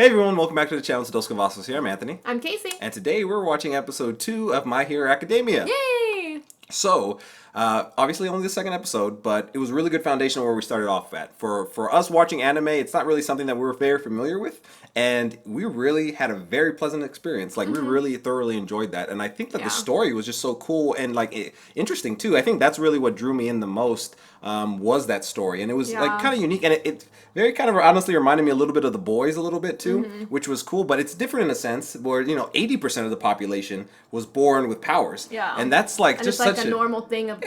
Hey everyone, welcome back to the channel. It's Dos Cavazos here. I'm Anthony. I'm Casey. And today we're watching episode 2 of My Hero Academia. Yay! So, obviously only the second episode, but it was a really good foundation where we started off at. For us watching anime, it's not really something that we're very familiar with, and we really had a very pleasant experience. Like, we really thoroughly enjoyed that, and I think that the story was just so cool and, like, interesting, too. I think that's really what drew me in the most, was that story, and it was, like, kind of unique, and it very kind of honestly reminded me a little bit of The Boys a little bit, too, which was cool, but it's different in a sense where, you know, 80% of the population was born with powers. Yeah. And that's, like, And just it's like such a normal thing of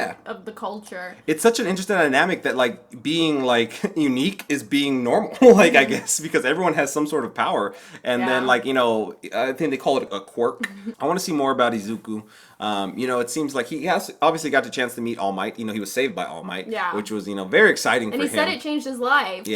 the culture. It's such an interesting dynamic that, like, being, like, unique is being normal, like, I guess, because everyone has some sort of power. And then, like, you know, I think they call it a quirk. I want to see more about Izuku. You know, it seems like he has obviously got the chance to meet All Might. You know, he was saved by All Might, which was, you know, very exciting for him. And he said it changed his life,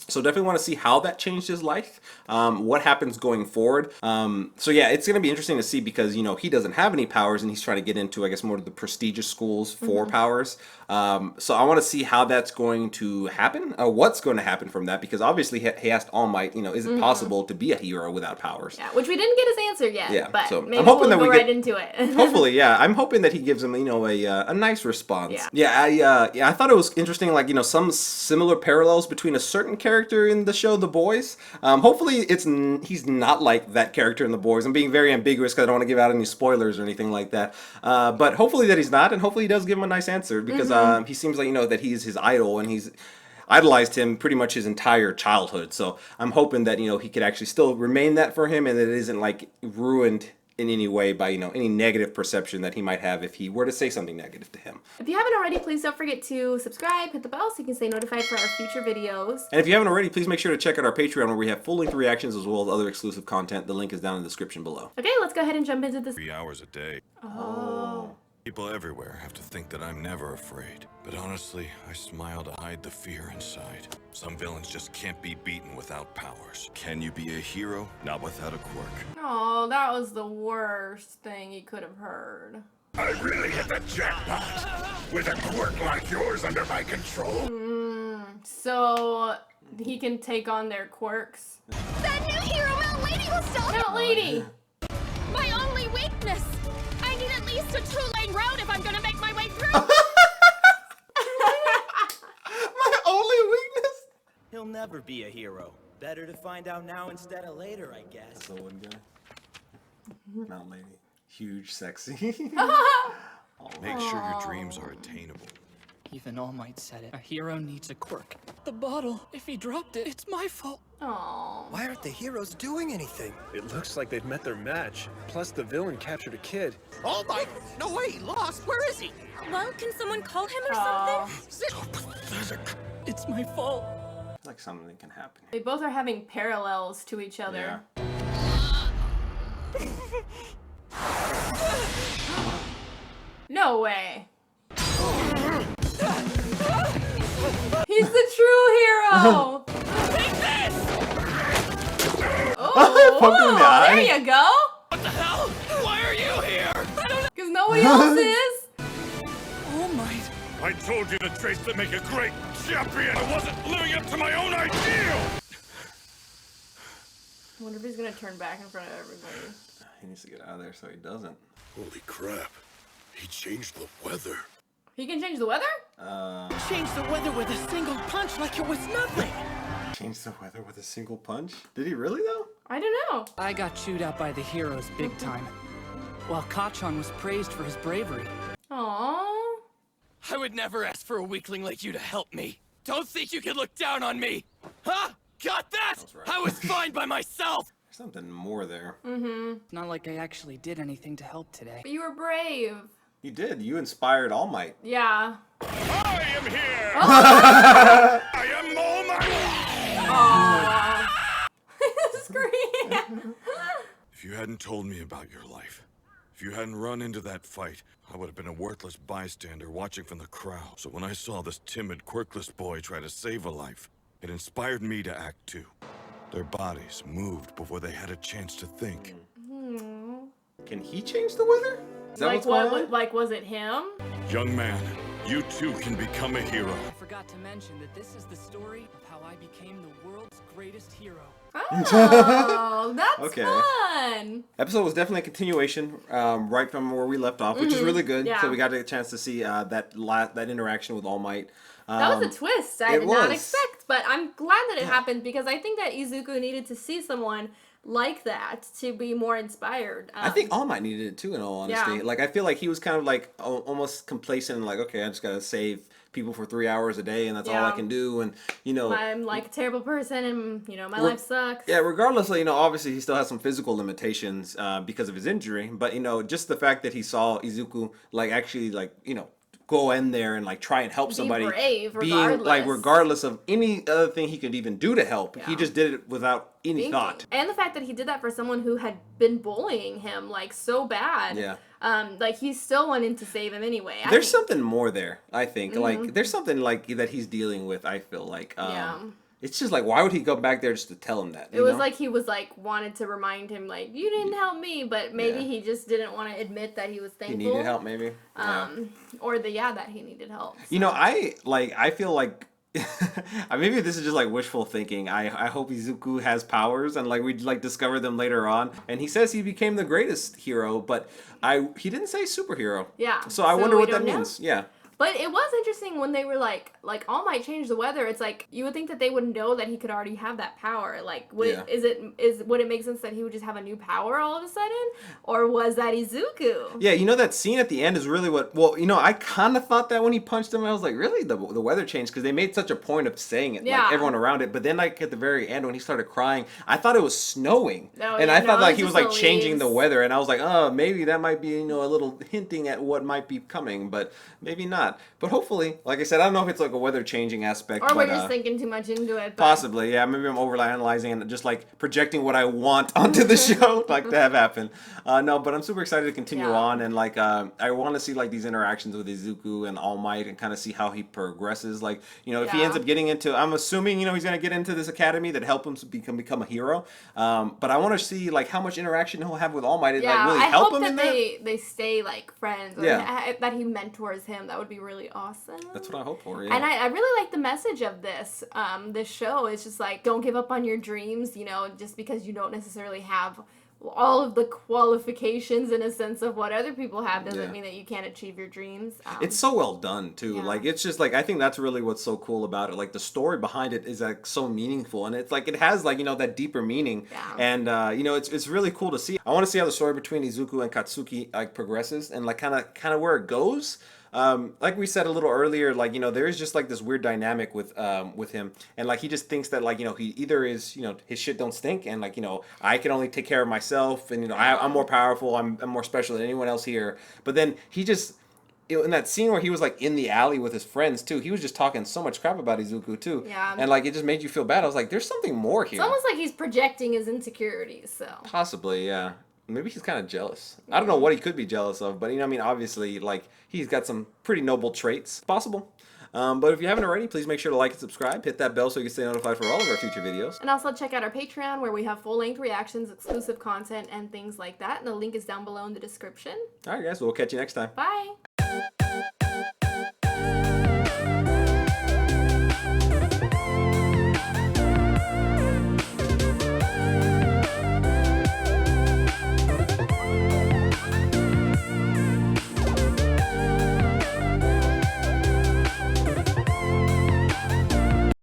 So definitely want to see how that changed his life, what happens going forward. So yeah, it's going to be interesting to see because, you know, he doesn't have any powers and he's trying to get into, I guess, more of the prestigious schools for powers. So I want to see how that's going to happen, what's going to happen from that, because obviously he asked All Might, you know, is it possible to be a hero without powers? Yeah, which we didn't get his answer yet, but so maybe I'm hoping we'll that go right into it. Hopefully, yeah. I'm hoping that he gives him, you know, a nice response. I thought it was interesting, like, you know, some similar parallels between a certain character in the show The Boys. Hopefully he's not like that character in The Boys. I'm being very ambiguous because I don't want to give out any spoilers or anything like that. But hopefully that he's not, and hopefully he does give him a nice answer because he seems like, you know, that he's his idol and he's idolized him pretty much his entire childhood. So I'm hoping that, you know, he could actually still remain that for him and that it isn't like ruined in any way by, you know, any negative perception that he might have if he were to say something negative to him. If you haven't already, please don't forget to subscribe, hit the bell so you can stay notified for our future videos. And if you haven't already, please make sure to check out our Patreon where we have full-length reactions as well as other exclusive content. The link is down in the description below. Okay, let's go ahead and jump into this. 3 hours a day. Oh. People everywhere have to think that I'm never afraid. But honestly, I smile to hide the fear inside. Some villains just can't be beaten without powers. Can you be a hero? Not without a quirk. Oh, that was the worst thing he could have heard. I really hit the jackpot with a quirk like yours under my control. So he can take on their quirks. That new hero, Mount Lady, will stop Mount Lady! my only weakness. I need at least a 2-lane road if I'm gonna make my way through. My only weakness? He'll never be a hero. Better to find out now instead of later, I guess. That's the one guy. Mount Lady. Huge, sexy. Make sure your dreams are attainable. Even All Might said it. A hero needs a quirk. The bottle. If he dropped it, it's my fault. Aww. Why aren't the heroes doing anything? It looks like they've met their match. Plus, the villain captured a kid. Oh my! No way! He lost! Where is he? Well, can someone call him or something? So pathetic. It's my fault. Like something can happen. They both are having parallels to each other. No way. He's the true hero! Take this! Poke him in the eye. There you go! What the hell? Why are you here? I don't know. Because nobody else is? All Might. I told you the traits that make a great champion. I wasn't living up to my own ideal. I wonder if he's gonna turn back in front of everybody. He needs to get out of there so he doesn't. Holy crap. He changed the weather. He can change the weather? Change the weather with a single punch like it was nothing. Change the weather with a single punch? Did he really though? I don't know. I got chewed out by the heroes big time. While Kachan was praised for his bravery. Aww. I would never ask for a weakling like you to help me. Don't think you can look down on me. Huh? Got that? Right. I was fine by myself. There's something more there. It's not like I actually did anything to help today. But you were brave. You did. You inspired All Might. Yeah. I am here. I am All Might. Aww. Scream. If you hadn't told me about your life, if you hadn't run into that fight, I would have been a worthless bystander watching from the crowd. So when I saw this timid, quirkless boy try to save a life, it inspired me to act too. Their bodies moved before they had a chance to think. Can he change the weather? Is that Like what's going on? Like was it him? Young man, you too can become a hero. I forgot to mention that this is the story of how I became the world's greatest hero. Oh, that's Okay. fun. Episode was definitely a continuation, right from where we left off, which is really good. Yeah. So we got a chance to see that interaction with All Might. That was a twist I it did not was. expect, but I'm glad that it happened because I think that Izuku needed to see someone like that to be more inspired. I think All Might needed it too, in all honesty. Yeah. Like, I feel like he was kind of like almost complacent and like, okay, I just gotta save people for 3 hours a day and that's all I Yeah. can do. And, you know, I'm like a terrible person and, my life sucks. yeah, regardless of, obviously he still has some physical limitations because of his injury. But, just the fact that he saw Izuku, like, actually, like, go in there and like try and help somebody, brave, being like regardless. regardless of any other thing he could even do to help, he just did it without any thought. And the fact that he did that for someone who had been bullying him like so bad. Yeah. Like he still went in to save him anyway. There's something more there, I think. Like there's something like that he's dealing with, I feel like. It's just like, why would he go back there just to tell him that? It was like he was like wanted to remind him like, you didn't help me, but maybe he just didn't want to admit that he was thankful. He needed help, maybe. Or that he needed help. So. I feel like maybe this is just like wishful thinking. I hope Izuku has powers and like we like discover them later on. And he says he became the greatest hero, but he didn't say superhero. Yeah. So I wonder we what that don't know. means. Yeah. But it was interesting when they were like All Might change the weather. It's like you would think that they would know that he could already have that power. Like, would it make sense that he would just have a new power all of a sudden, or was that Izuku? Yeah, that scene at the end is really what. Well, I kind of thought that when he punched him, I was like, really, the weather changed because they made such a point of saying it, like everyone around it. But then, like at the very end when he started crying, I thought it was snowing, I thought like he was like changing the weather, and I was like, oh, maybe that might be a little hinting at what might be coming, but maybe not. But hopefully, like I said, I don't know if it's like a weather changing aspect. Or we're just thinking too much into it. But... Possibly, yeah. Maybe I'm overanalyzing and just like projecting what I want onto the show, like to have happen. No, but I'm super excited to continue on, and like I want to see like these interactions with Izuku and All Might and kind of see how he progresses. Like if he ends up getting into, I'm assuming he's gonna get into this academy that help him to become a hero. But I want to see like how much interaction he'll have with All Might. Yeah, like, will he help him in that? They stay like friends. Or that he mentors him. That would be really awesome. That's what I hope for. Yeah. And I really like the message of this show. It's just like, don't give up on your dreams, just because you don't necessarily have all of the qualifications in a sense of what other people have doesn't mean that you can't achieve your dreams. It's so well done too. Like it's just like I think that's really what's so cool about it. Like the story behind it is like so meaningful, and it's like it has like that deeper meaning. And it's really cool to see. I want to see how the story between Izuku and Katsuki like progresses and like kind of where it goes. Like we said a little earlier, like there is just like this weird dynamic with him, and like he just thinks that like he either is his shit don't stink, and like I can only take care of myself, and I'm more powerful, I'm more special than anyone else here. But then he just in that scene where he was like in the alley with his friends too, he was just talking so much crap about Izuku too, and like it just made you feel bad. I was like, there's something more here. It's almost like he's projecting his insecurities. So possibly, yeah. Maybe he's kind of jealous. I don't know what he could be jealous of, but obviously, like he's got some pretty noble traits. Possible. But if you haven't already, please make sure to like and subscribe. Hit that bell so you can stay notified for all of our future videos. And also check out our Patreon where we have full-length reactions, exclusive content, and things like that. And the link is down below in the description. All right, guys. We'll catch you next time. Bye.